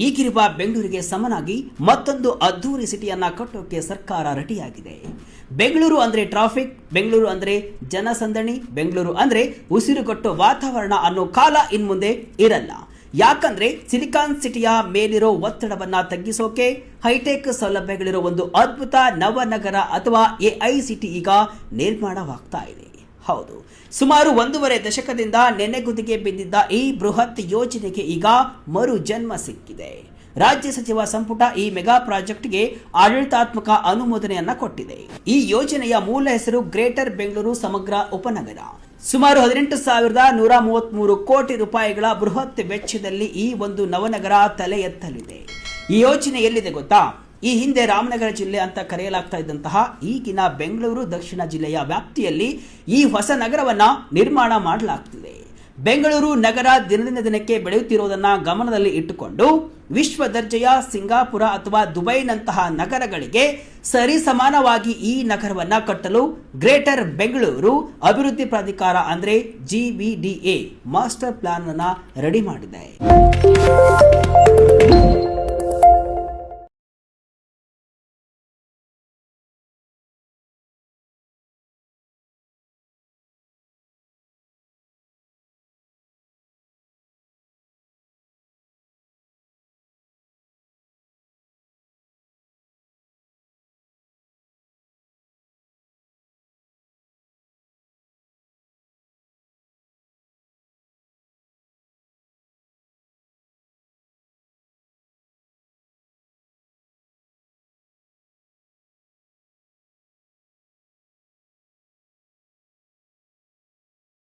ಈಗಿರುವ ಬೆಂಗಳೂರಿಗೆ ಸಮನಾಗಿ ಮತ್ತೊಂದು ಅದ್ದೂರಿ ಸಿಟಿಯನ್ನ ಕಟ್ಟೋಕೆ ಸರ್ಕಾರ ರೆಡಿಯಾಗಿದೆ. ಬೆಂಗಳೂರು ಅಂದ್ರೆ ಟ್ರಾಫಿಕ್, ಬೆಂಗಳೂರು ಅಂದ್ರೆ ಜನಸಂದಣಿ, ಬೆಂಗಳೂರು ಅಂದ್ರೆ ಉಸಿರುಗಟ್ಟು ವಾತಾವರಣ ಅನ್ನೋ ಕಾಲ ಇನ್ಮುಂದೆ ಇರಲ್ಲ. ಯಾಕಂದ್ರೆ ಸಿಲಿಕಾನ್ ಸಿಟಿಯ ಮೇಲಿರೋ ಒತ್ತಡವನ್ನ ತಗ್ಗಿಸೋಕೆ ಹೈಟೆಕ್ ಸೌಲಭ್ಯಗಳಿರೋ ಒಂದು ಅದ್ಭುತ ನವನಗರ ಅಥವಾ ಎಐ ಸಿಟಿ ಈಗ ನಿರ್ಮಾಣವಾಗ್ತಾ ಇದೆ. ಹೌದು, ಸುಮಾರು 1.5 ದಶಕದಿಂದ ನೆನೆಗುದಿಗೆ ಬಿದ್ದಿದ್ದ ಈ ಬೃಹತ್ ಯೋಜನೆಗೆ ಈಗ ಮರು ಜನ್ಮ ಸಿಕ್ಕಿದೆ. ರಾಜ್ಯ ಸಚಿವ ಸಂಪುಟ ಈ ಮೆಗಾ ಪ್ರಾಜೆಕ್ಟ್ಗೆ ಆಡಳಿತಾತ್ಮಕ ಅನುಮೋದನೆಯನ್ನ ಕೊಟ್ಟಿದೆ. ಈ ಯೋಜನೆಯ ಮೂಲ ಹೆಸರು ಗ್ರೇಟರ್ ಬೆಂಗಳೂರು ಸಮಗ್ರ ಉಪನಗರ. ಸುಮಾರು 18,133 ಕೋಟಿ ರೂಪಾಯಿಗಳ ಬೃಹತ್ ವೆಚ್ಚದಲ್ಲಿ ಈ ಒಂದು ನವನಗರ ತಲೆ ಎತ್ತಲಿದೆ. ಈ ಯೋಜನೆ ಎಲ್ಲಿದೆ ಗೊತ್ತಾ? ಈ ಹಿಂದೆ ರಾಮನಗರ ಜಿಲ್ಲೆ ಅಂತ ಕರೆಯಲಾಗ್ತಾ ಇದ್ದಂತಹ ಈಗಿನ ಬೆಂಗಳೂರು ದಕ್ಷಿಣ ಜಿಲ್ಲೆಯ ವ್ಯಾಪ್ತಿಯಲ್ಲಿ ಈ ಹೊಸ ನಗರವನ್ನ ನಿರ್ಮಾಣ ಮಾಡಲಾಗ್ತಿದೆ. ಬೆಂಗಳೂರು ನಗರ ದಿನದಿಂದ ದಿನಕ್ಕೆ ಬೆಳೆಯುತ್ತಿರುವುದನ್ನ ಗಮನದಲ್ಲಿ ಇಟ್ಟುಕೊಂಡು ವಿಶ್ವ ದರ್ಜೆಯ ಸಿಂಗಾಪುರ ಅಥವಾ ದುಬೈನಂತಹ ನಗರಗಳಿಗೆ ಸರಿಸಮಾನವಾಗಿ ಈ ನಗರವನ್ನ ಕಟ್ಟಲು ಗ್ರೇಟರ್ ಬೆಂಗಳೂರು ಅಭಿವೃದ್ಧಿ ಪ್ರಾಧಿಕಾರ ಅಂದ್ರೆ GBDA ಮಾಸ್ಟರ್ ಪ್ಲಾನ್ ಅನ್ನ ರೆಡಿ ಮಾಡಿದೆ.